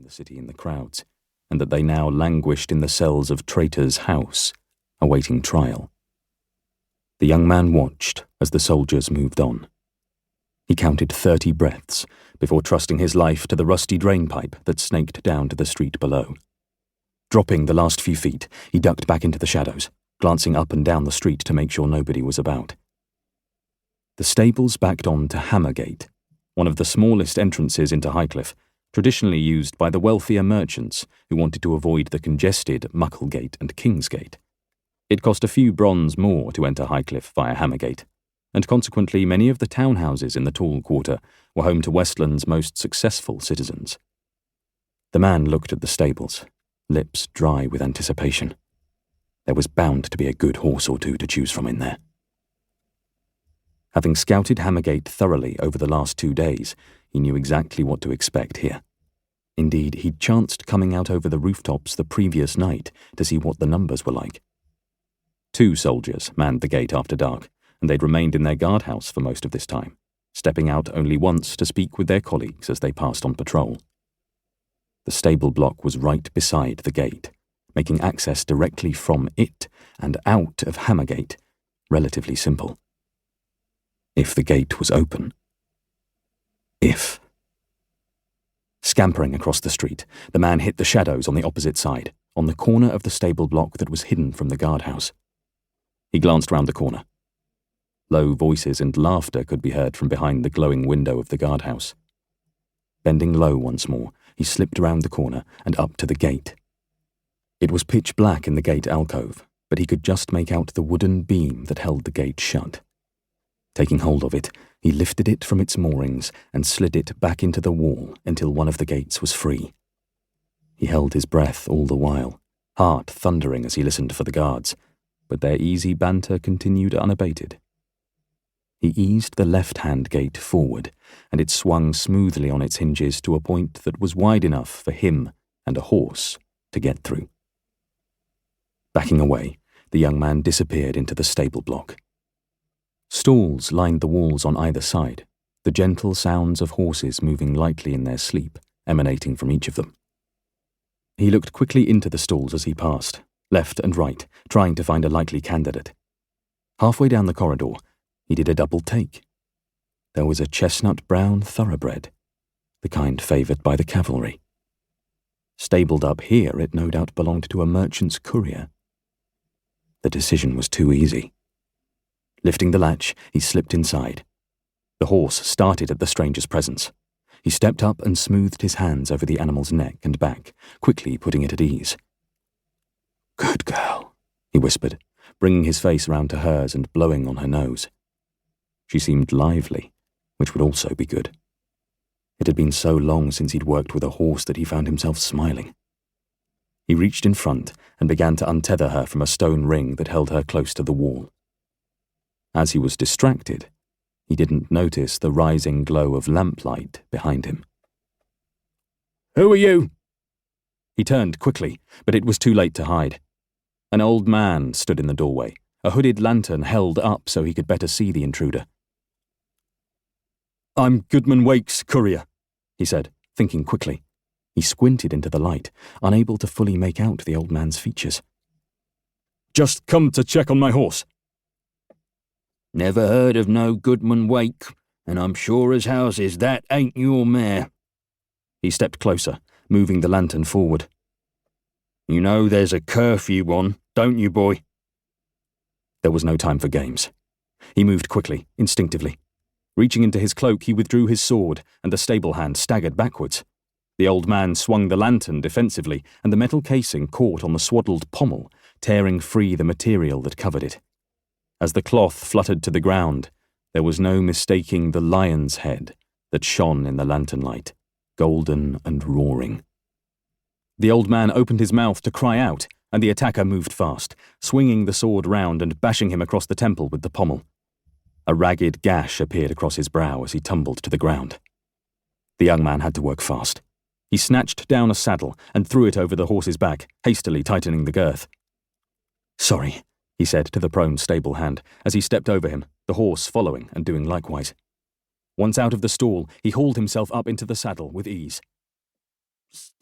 the city in the crowds, and that they now languished in the cells of Traitor's house, awaiting trial. The young man watched as the soldiers moved on. He counted 30 breaths before trusting his life to the rusty drainpipe that snaked down to the street below. Dropping the last few feet, he ducked back into the shadows, glancing up and down the street to make sure nobody was about. The stables backed on to Hammergate, one of the smallest entrances into Highcliffe, traditionally used by the wealthier merchants who wanted to avoid the congested Mucklegate and Kingsgate. It cost a few bronze more to enter Highcliffe via Hammergate, and consequently many of the townhouses in the Tall Quarter were home to Westland's most successful citizens. The man looked at the stables, lips dry with anticipation. There was bound to be a good horse or two to choose from in there. Having scouted Hammergate thoroughly over the last 2 days, he knew exactly what to expect here. Indeed, he'd chanced coming out over the rooftops the previous night to see what the numbers were like. 2 soldiers manned the gate after dark, and they'd remained in their guardhouse for most of this time, stepping out only once to speak with their colleagues as they passed on patrol. The stable block was right beside the gate, making access directly from it and out of Hammergate relatively simple. If the gate was open. If. Scampering across the street, the man hit the shadows on the opposite side, on the corner of the stable block that was hidden from the guardhouse. He glanced round the corner. Low voices and laughter could be heard from behind the glowing window of the guardhouse. Bending low once more, he slipped around the corner and up to the gate. It was pitch black in the gate alcove, but he could just make out the wooden beam that held the gate shut. Taking hold of it, he lifted it from its moorings and slid it back into the wall until one of the gates was free. He held his breath all the while, heart thundering as he listened for the guards, but their easy banter continued unabated. He eased the left-hand gate forward, and it swung smoothly on its hinges to a point that was wide enough for him and a horse to get through. Backing away, the young man disappeared into the stable block. Stalls lined the walls on either side, the gentle sounds of horses moving lightly in their sleep emanating from each of them. He looked quickly into the stalls as he passed, left and right, trying to find a likely candidate. Halfway down the corridor, he did a double take. There was a chestnut-brown thoroughbred, the kind favoured by the cavalry. Stabled up here, it no doubt belonged to a merchant's courier. The decision was too easy. Lifting the latch, he slipped inside. The horse started at the stranger's presence. He stepped up and smoothed his hands over the animal's neck and back, quickly putting it at ease. "Good girl," he whispered, bringing his face round to hers and blowing on her nose. She seemed lively, which would also be good. It had been so long since he'd worked with a horse that he found himself smiling. He reached in front and began to untether her from a stone ring that held her close to the wall. As he was distracted, he didn't notice the rising glow of lamplight behind him. "Who are you?" He turned quickly, but it was too late to hide. An old man stood in the doorway, a hooded lantern held up so he could better see the intruder. "I'm Goodman Wake's courier," he said, thinking quickly. He squinted into the light, unable to fully make out the old man's features. "Just come to check on my horse." "Never heard of no Goodman Wake, and I'm sure as houses that ain't your mare." He stepped closer, moving the lantern forward. "You know there's a curfew on, don't you, boy?" There was no time for games. He moved quickly, instinctively. Reaching into his cloak, he withdrew his sword, and the stable hand staggered backwards. The old man swung the lantern defensively, and the metal casing caught on the swaddled pommel, tearing free the material that covered it. As the cloth fluttered to the ground, there was no mistaking the lion's head that shone in the lantern light, golden and roaring. The old man opened his mouth to cry out, and the attacker moved fast, swinging the sword round and bashing him across the temple with the pommel. A ragged gash appeared across his brow as he tumbled to the ground. The young man had to work fast. He snatched down a saddle and threw it over the horse's back, hastily tightening the girth. "Sorry," he said to the prone stable hand, as he stepped over him, the horse following and doing likewise. Once out of the stall, he hauled himself up into the saddle with ease. "Stop!"